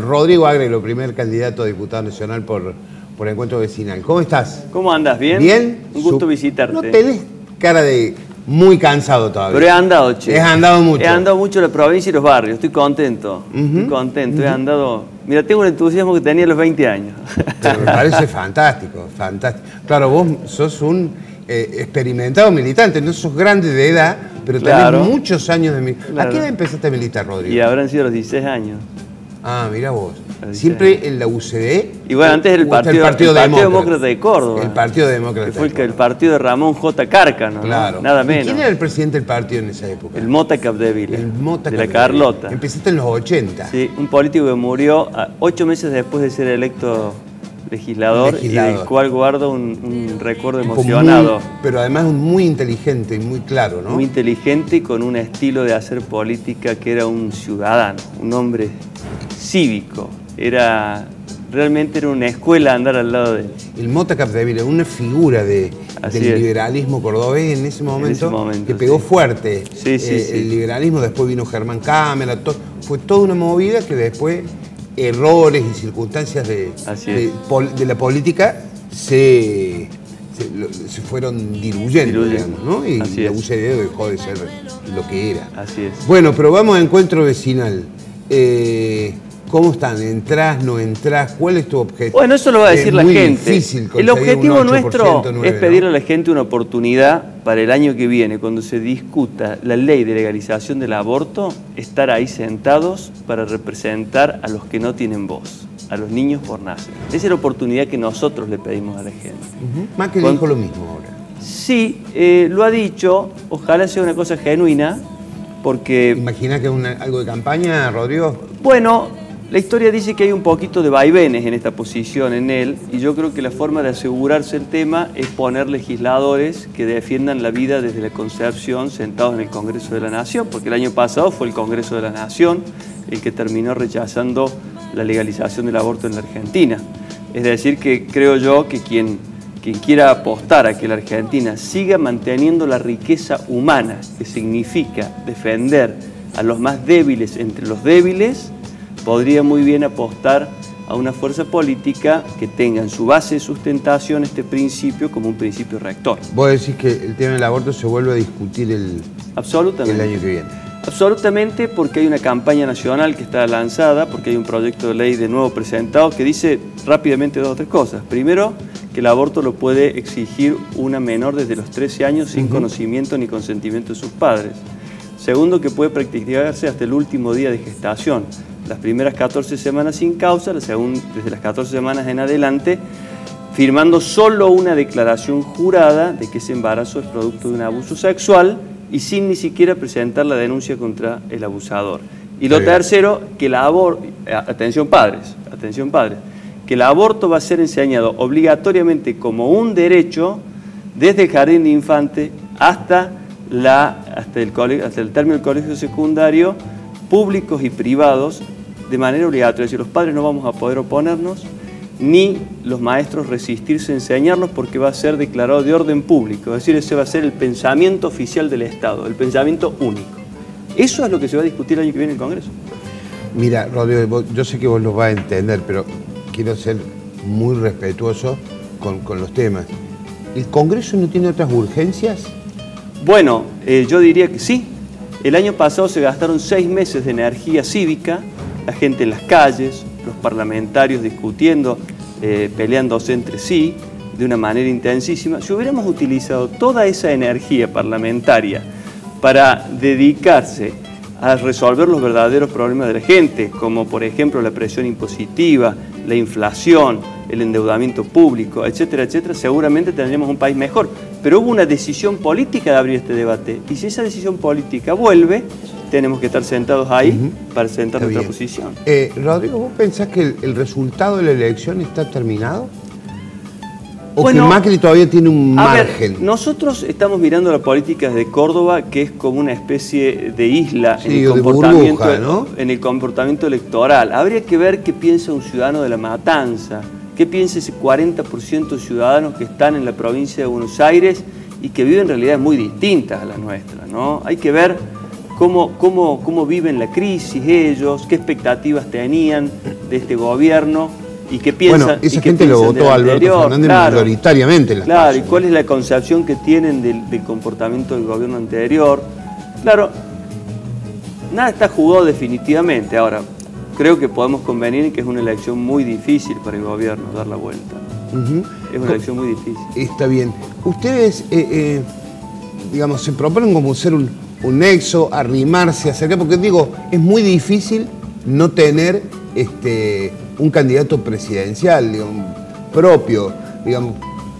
Rodrigo Ágrelo, primer candidato a diputado nacional por Encuentro Vecinal. ¿Cómo estás? ¿Cómo andas? ¿Bien? ¿Bien? Un gusto visitarte. No tenés cara de muy cansado todavía. Pero he andado, che. Has andado mucho. He andado mucho en la provincia y los barrios. Estoy contento. Estoy contento. He andado... Mira, tengo el entusiasmo que tenía a los 20 años. Pero me parece fantástico, fantástico. Claro, vos sos un experimentado militante, no sos grande de edad, pero tenés muchos años de militar. Claro. ¿A qué edad empezaste a militar, Rodrigo? Y habrán sido los 16 años. Ah, mira vos. ¿Siempre en la UCD? Y bueno, antes era el Partido Demócrata de Córdoba. El Partido Demócrata. Que fue el partido de Ramón J. Cárcano, claro. ¿no? Nada menos. ¿Y quién era el presidente del partido en esa época? El Mota Capdevila. El Mota de Capdevila. la Carlota. Empezaste en los 80. Sí, un político que murió 8 meses después de ser electo legislador. Y del cual guardo un recuerdo emocionado. Pero además muy inteligente y muy claro, ¿no? Muy inteligente y con un estilo de hacer política que era un ciudadano, un hombre cívico. Realmente era una escuela andar al lado de él. El Mota Capdevila, una figura del liberalismo cordobés en ese momento que pegó fuerte. El liberalismo, después vino Germán Cámara, fue toda una movida que después errores y circunstancias de la política se fueron diluyendo, digamos, ¿no? Y la UCD dejó de ser lo que era. Así es. Bueno, pero vamos a Encuentro Vecinal. ¿Cómo están? ¿Entrás, no entrás? ¿Cuál es tu objetivo? Bueno, eso lo va a decir la gente. El objetivo nuestro es pedirle a la gente una oportunidad para el año que viene, cuando se discuta la ley de legalización del aborto, estar ahí sentados para representar a los que no tienen voz, a los niños por nacer. Esa es la oportunidad que nosotros le pedimos a la gente. Macri dijo lo mismo ahora. Sí, lo ha dicho. Ojalá sea una cosa genuina, porque... ¿Imagina que es algo de campaña, Rodrigo? Bueno... La historia dice que hay un poquito de vaivenes en esta posición en él, y yo creo que la forma de asegurarse el tema es poner legisladores que defiendan la vida desde la concepción sentados en el Congreso de la Nación, porque el año pasado fue el Congreso de la Nación el que terminó rechazando la legalización del aborto en la Argentina. Es decir, que creo yo que quien quiera apostar a que la Argentina siga manteniendo la riqueza humana, que significa defender a los más débiles entre los débiles, podría muy bien apostar a una fuerza política que tenga en su base de sustentación este principio como un principio rector. ¿Vos decís que el tema del aborto se vuelve a discutir el año que viene? Absolutamente, porque hay una campaña nacional que está lanzada, porque hay un proyecto de ley de nuevo presentado que dice rápidamente 2 o 3 cosas. Primero, que el aborto lo puede exigir una menor desde los 13 años sin conocimiento ni consentimiento de sus padres. Segundo, que puede practicarse hasta el último día de gestación. Las primeras 14 semanas sin causa, desde las 14 semanas en adelante, firmando solo una declaración jurada de que ese embarazo es producto de un abuso sexual y sin ni siquiera presentar la denuncia contra el abusador. Y lo tercero, que el aborto, atención padres, que el aborto va a ser enseñado obligatoriamente como un derecho desde el jardín de infante hasta el término del colegio secundario, públicos y privados, de manera obligatoria. Es decir, los padres no vamos a poder oponernos, ni los maestros resistirse a enseñarlos, porque va a ser declarado de orden público. Es decir, ese va a ser el pensamiento oficial del Estado, el pensamiento único. Eso es lo que se va a discutir el año que viene en el Congreso. Mira, Rodrigo, yo sé que vos lo vas a entender, pero quiero ser muy respetuoso con los temas. ¿El Congreso no tiene otras urgencias? Bueno, yo diría que sí. El año pasado se gastaron 6 meses de energía cívica, la gente en las calles, los parlamentarios discutiendo, peleándose entre sí, de una manera intensísima. Si hubiéramos utilizado toda esa energía parlamentaria para dedicarse a resolver los verdaderos problemas de la gente, como por ejemplo la presión impositiva, la inflación, el endeudamiento público, etcétera, etcétera, seguramente tendríamos un país mejor. Pero hubo una decisión política de abrir este debate, y si esa decisión política vuelve, tenemos que estar sentados ahí para sentar nuestra posición. Rodrigo, ¿vos pensás que el resultado de la elección está terminado? ¿O bueno, que Macri todavía tiene un margen? Ver, nosotros estamos mirando la política de Córdoba, que es como una especie de isla en el comportamiento electoral. Habría que ver qué piensa un ciudadano de La Matanza, qué piensa ese 40% de ciudadanos que están en la provincia de Buenos Aires y que viven realidades muy distintas a las nuestras, ¿no? Hay que ver cómo viven la crisis ellos, qué expectativas tenían de este gobierno y qué piensan. Bueno, esa gente lo votó a Alberto Fernández mayoritariamente en las Claro, y cuál es la concepción que tienen del comportamiento del gobierno anterior. Claro, nada está jugado definitivamente. Ahora, creo que podemos convenir en que es una elección muy difícil para el gobierno dar la vuelta. Es una elección muy difícil. Está bien. Ustedes, digamos, se proponen como ser un nexo, arrimarse, acercar, porque digo, es muy difícil no tener un candidato presidencial, digamos, propio, digamos,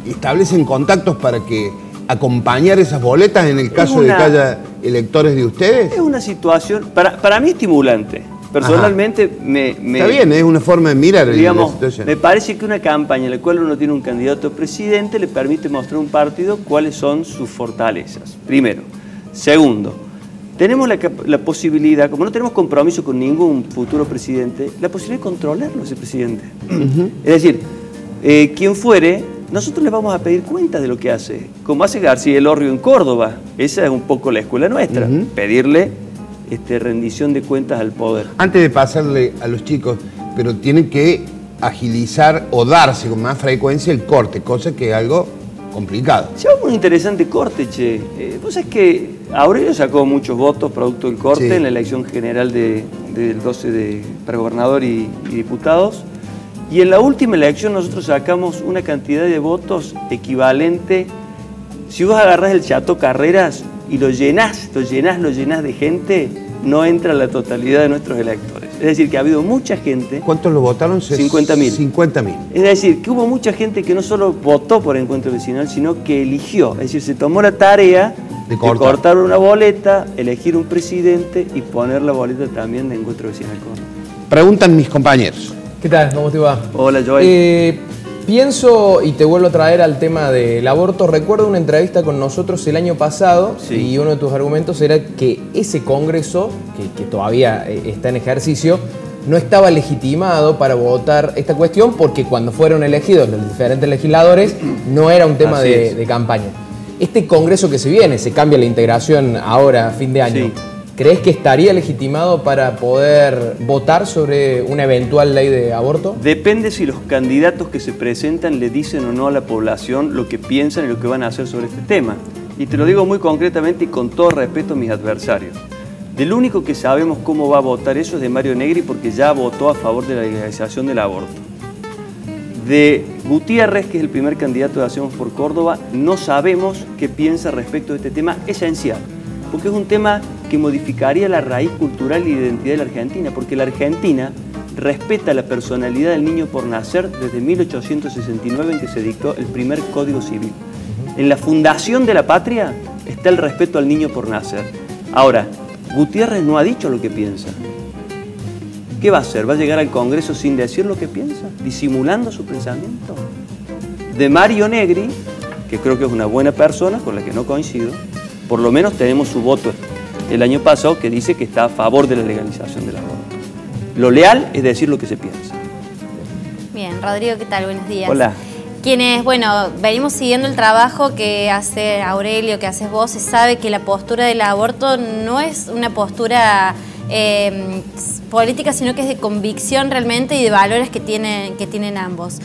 establecen contactos para que acompañar esas boletas en el caso de que haya electores de ustedes. Es una situación, para mí, estimulante. Personalmente Está bien, es una forma de mirar, digamos, la situación. Me parece que una campaña en la cual uno tiene un candidato a presidente le permite mostrar a un partido cuáles son sus fortalezas, primero. Segundo, tenemos la posibilidad, como no tenemos compromiso con ningún futuro presidente, la posibilidad de controlarlo ese presidente. Es decir, quien fuere, nosotros le vamos a pedir cuentas de lo que hace, como hace García Elorrio en Córdoba. Esa es un poco la escuela nuestra, pedirle rendición de cuentas al poder. Antes de pasarle a los chicos, pero tienen que agilizar o darse con más frecuencia el corte, cosa que es algo complicado. Llevamos un interesante corte, che. Vos sabés que Aurelio sacó muchos votos producto del corte en la elección general del 12 para gobernador y diputados. Y en la última elección nosotros sacamos una cantidad de votos equivalente. Si vos agarrás el Chateau Carreras y lo llenás de gente, no entra la totalidad de nuestros electores. Es decir, que ha habido mucha gente... ¿Cuántos lo votaron? 50.000. 50.000. Es decir, que hubo mucha gente que no solo votó por Encuentro Vecinal, sino que eligió. Es decir, se tomó la tarea de cortar una boleta, elegir un presidente y poner la boleta también de Encuentro Vecinal. Preguntan mis compañeros. ¿Qué tal? ¿Cómo te va? Hola, Joel. Pienso, y te vuelvo a traer al tema del aborto, recuerdo una entrevista con nosotros el año pasado y uno de tus argumentos era que ese Congreso, que todavía está en ejercicio, no estaba legitimado para votar esta cuestión porque cuando fueron elegidos los diferentes legisladores no era un tema de campaña. Este Congreso que se viene, se cambia la integración ahora a fin de año. ¿Crees que estaría legitimado para poder votar sobre una eventual ley de aborto? Depende si los candidatos que se presentan le dicen o no a la población lo que piensan y lo que van a hacer sobre este tema. Y te lo digo muy concretamente y con todo respeto a mis adversarios. Del único que sabemos cómo va a votar eso es de Mario Negri, porque ya votó a favor de la legalización del aborto. De Gutiérrez, que es el primer candidato de Hacemos por Córdoba, no sabemos qué piensa respecto de este tema esencial, porque es un tema que modificaría la raíz cultural y identidad de la Argentina, porque la Argentina respeta la personalidad del niño por nacer desde 1869, en que se dictó el primer Código Civil. En la fundación de la patria está el respeto al niño por nacer. Ahora, Gutiérrez no ha dicho lo que piensa. ¿Qué va a hacer? ¿Va a llegar al Congreso sin decir lo que piensa? ¿Disimulando su pensamiento? De Mario Negri, que creo que es una buena persona, con la que no coincido, por lo menos tenemos su voto el año pasado que dice que está a favor de la legalización del aborto. Lo leal es decir lo que se piensa. Bien, Rodrigo, ¿qué tal? Buenos días. Hola. Quienes, bueno, venimos siguiendo el trabajo que hace Aurelio, que haces vos, se sabe que la postura del aborto no es una postura política, sino que es de convicción realmente y de valores que tienen ambos.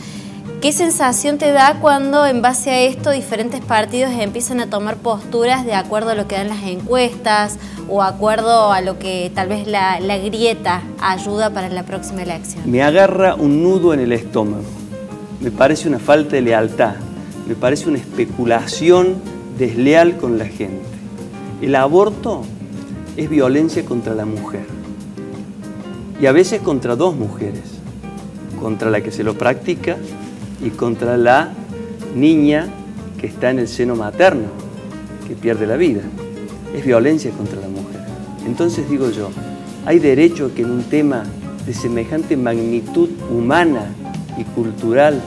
¿Qué sensación te da cuando en base a esto diferentes partidos empiezan a tomar posturas de acuerdo a lo que dan las encuestas o acuerdo a lo que tal vez la grieta ayuda para la próxima elección? Me agarra un nudo en el estómago. Me parece una falta de lealtad, me parece una especulación desleal con la gente. El aborto es violencia contra la mujer y a veces contra dos mujeres, contra la que se lo practica y contra la niña que está en el seno materno, que pierde la vida. Es violencia contra la mujer. Entonces digo yo, ¿hay derecho a que en un tema de semejante magnitud humana y cultural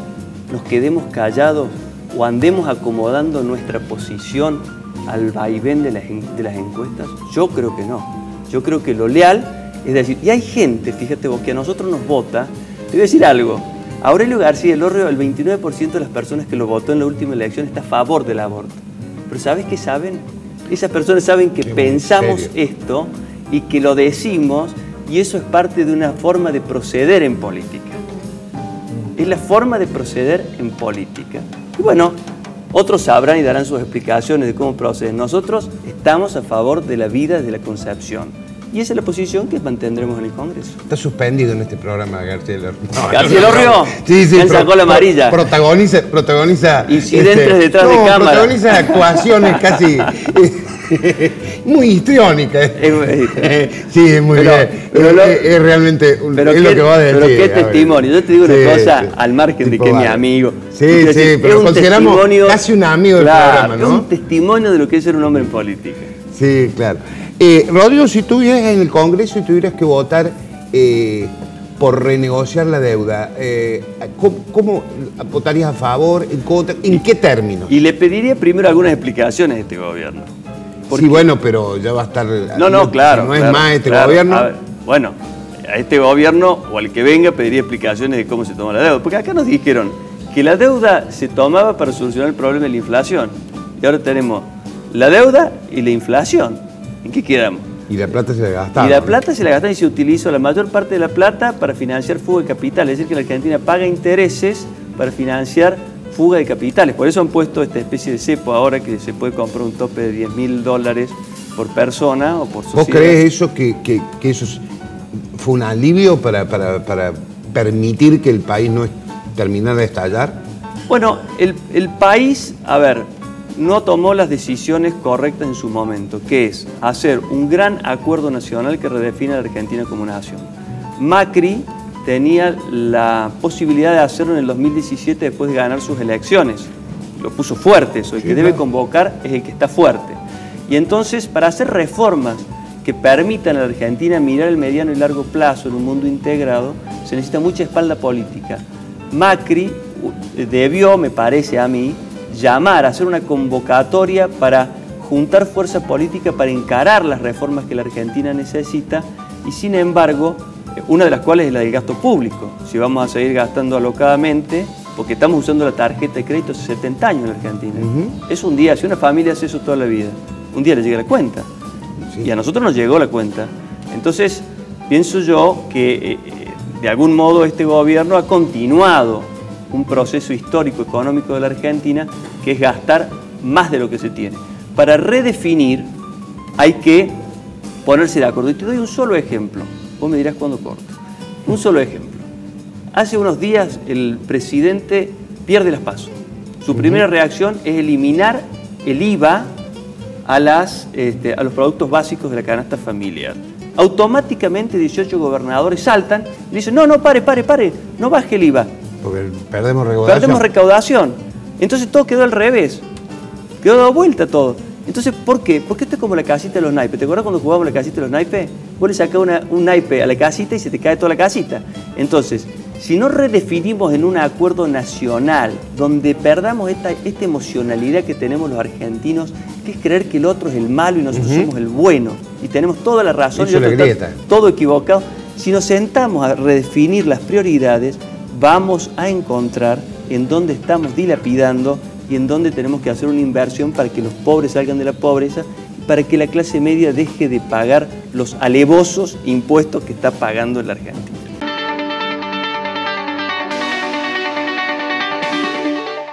nos quedemos callados o andemos acomodando nuestra posición al vaivén de las encuestas? Yo creo que no. Yo creo que lo leal es decir, y hay gente, fíjate vos, que a nosotros nos vota. Te voy a decir algo. Aurelio García Elorrio, el 29% de las personas que lo votó en la última elección está a favor del aborto. pero ¿sabes qué saben? Esas personas saben que pensamos esto y que lo decimos, y eso es parte de una forma de proceder en política. Es la forma de proceder en política. Y bueno, otros sabrán y darán sus explicaciones de cómo proceden. Nosotros estamos a favor de la vida, de la concepción. Y esa es la posición que mantendremos en el Congreso. Está suspendido en este programa García Lorrio. ¿García Lorrio? Sí, sí. Él sacó la amarilla. Protagoniza incidentes detrás de cámara. Protagoniza actuaciones casi muy histriónicas. Sí, es muy bien. Es realmente es lo que va a decir. Pero qué testimonio. Yo te digo una cosa, al margen de que es mi amigo. Sí, pero consideramos casi un amigo del programa, ¿no? Es un testimonio de lo que es ser un hombre en política. Sí, claro. Rodrigo, si estuvieras en el Congreso y tuvieras que votar por renegociar la deuda, ¿cómo votarías a favor, en contra, en qué términos? Y le pediría primero algunas explicaciones a este gobierno. Sí, bueno, pero ya va a estar... claro. No es más este gobierno. A ver, bueno, a este gobierno o al que venga pediría explicaciones de cómo se toma la deuda. Porque acá nos dijeron que la deuda se tomaba para solucionar el problema de la inflación. Y ahora tenemos la deuda y la inflación. ¿En qué quedamos? Y la plata se la gastaron. Y la plata se la gastaron y se utilizó la mayor parte de la plata para financiar fuga de capital. Es decir, que la Argentina paga intereses para financiar fuga de capitales. Por eso han puesto esta especie de cepo ahora que se puede comprar un tope de $10.000 por persona o por sociedad. ¿Vos crees eso que eso fue un alivio para permitir que el país no terminara de estallar? Bueno, el país, a ver, no tomó las decisiones correctas en su momento, que es hacer un gran acuerdo nacional que redefine a la Argentina como nación. Macri tenía la posibilidad de hacerlo en el 2017 después de ganar sus elecciones. Lo puso fuerte eso, el que debe convocar es el que está fuerte. Y entonces, para hacer reformas que permitan a la Argentina mirar el mediano y largo plazo en un mundo integrado, se necesita mucha espalda política. Macri debió, me parece a mí, llamar a hacer una convocatoria para juntar fuerza política para encarar las reformas que la Argentina necesita y sin embargo, una de las cuales es la del gasto público. Si vamos a seguir gastando alocadamente, porque estamos usando la tarjeta de crédito hace 70 años en la Argentina. Es un día, si una familia hace eso toda la vida, un día le llega la cuenta. Y a nosotros nos llegó la cuenta. Entonces, pienso yo que de algún modo este gobierno ha continuado un proceso histórico económico de la Argentina que es gastar más de lo que se tiene. Para redefinir hay que ponerse de acuerdo. Y te doy un solo ejemplo. Vos me dirás cuándo corto. Un solo ejemplo. Hace unos días el presidente pierde las PASO. Su primera reacción es eliminar el IVA a los productos básicos de la canasta familiar. Automáticamente 18 gobernadores saltan y dicen, no, pare, no baje el IVA. Porque perdemos recaudación. Perdemos recaudación. Entonces todo quedó al revés. Quedó dado vuelta todo. Entonces, ¿por qué? Porque esto es como la casita de los naipes. ¿Te acuerdas cuando jugábamos la casita de los naipes? Vos le sacás un naipe a la casita y se te cae toda la casita. Entonces, si no redefinimos en un acuerdo nacional donde perdamos esta emocionalidad que tenemos los argentinos, que es creer que el otro es el malo y nosotros somos el bueno, y tenemos toda la razón y el otro está todo equivocado, si nos sentamos a redefinir las prioridades, vamos a encontrar en dónde estamos dilapidando y en dónde tenemos que hacer una inversión para que los pobres salgan de la pobreza y para que la clase media deje de pagar los alevosos impuestos que está pagando la Argentina.